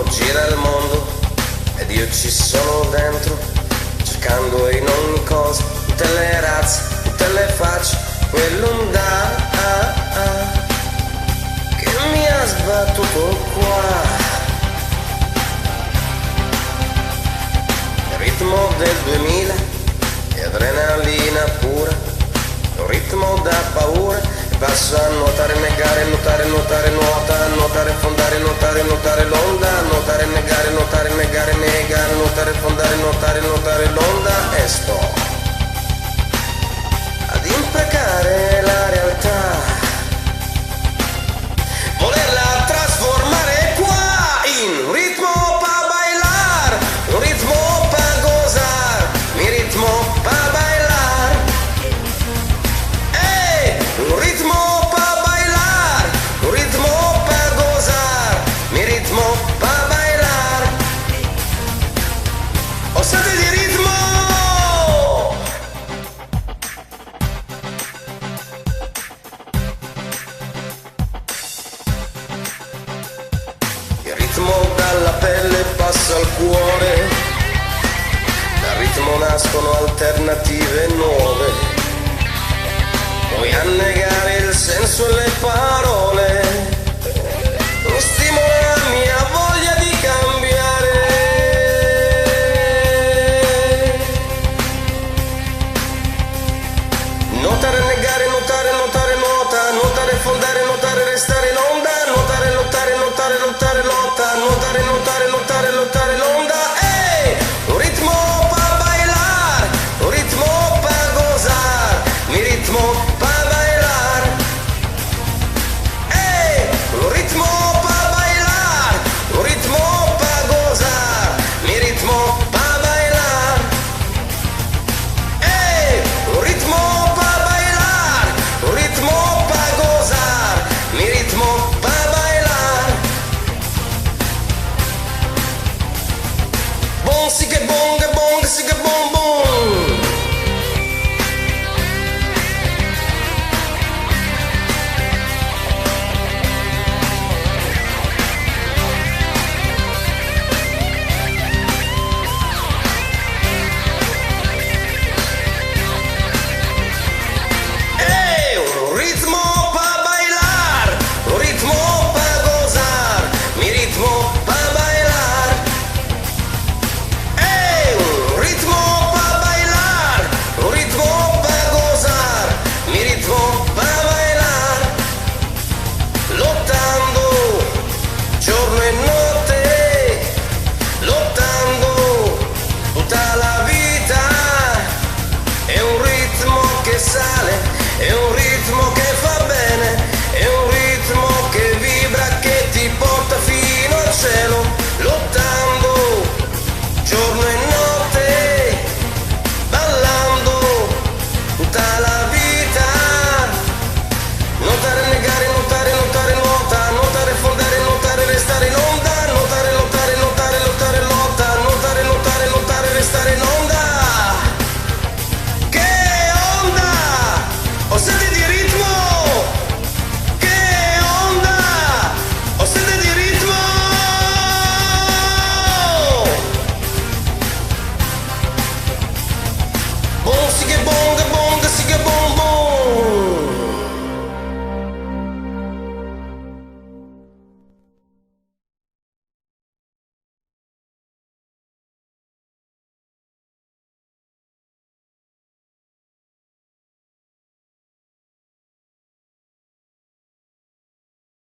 gira il mondo ed io ci sono dentro, cercando in ogni cosa, tutte le razze, tutte le facce, quell'onda che mi ha sbattuto qua. Il ritmo del 2000 e adrenalina pura, un ritmo da paura, e passo a nuotare, negare, nuotare, nuotare, nuota, nuotare, fondare, nuotare, nuotare l'onda, nuotare, negare, nuotare, negare, negare, nuotare, fondare, nuotare, nuotare l'onda, e sto ad imprecare la realtà, volerla trasformare qua in un ritmo pa' bailar, un ritmo pa' gozar, mi ritmo pa' bailar, un ritmo pa' bailar, un ritmo pa' gozar, mi ritmo pa' bailar, ho sete di ritmo. Il ritmo dalla pelle passa al cuore, dal ritmo nascono alternative nuove, poi a negare il senso e le parole, mi stimola la mia voglia di cambiare. Nuotare, negare, nuotare, nuotare, nuota, nuotare, fondare, nuotare, restare in onda, nuotare, lottare, nuotare, lottare, lotta, nuotare, nuotare, lottare, lottare l'onda, un ritmo pa' bailar, un ritmo pa' gozar, mi ritmo pa' bailar, un ritmo pa' bailar, un ritmo pa' gozar, mi ritmo pa' bailar, un ritmo pa' bailar, un ritmo pa' gozar, mi ritmo pa' bailar. Bon si che bong si che bom bom. Un ritmo pa' bailar, un ritmo pa' gozar, mi ritmo pa' bailar. Un ritmo pa' bailar, un ritmo pa' gozar, mi ritmo pa' bailar. Lottando giorno e notte, lottando tutta la vita, è un ritmo che sale, è un ritmo che fa bene, è un ritmo che vibra, che ti porta fino al cielo, lottando giorno e notte, ballando tutta la vita. Nuotare, negare, nuotare, nuotare, nuota, nuotare, fondare, nuotare, restare in onda, nuotare, lottare, nuotare, lottare, lotta, nuotare, nuotare, nuotare, restare in onda. Che onda! Ho sete di ritmo! Che onda! Ho sete di ritmo! Bon si che bong bong.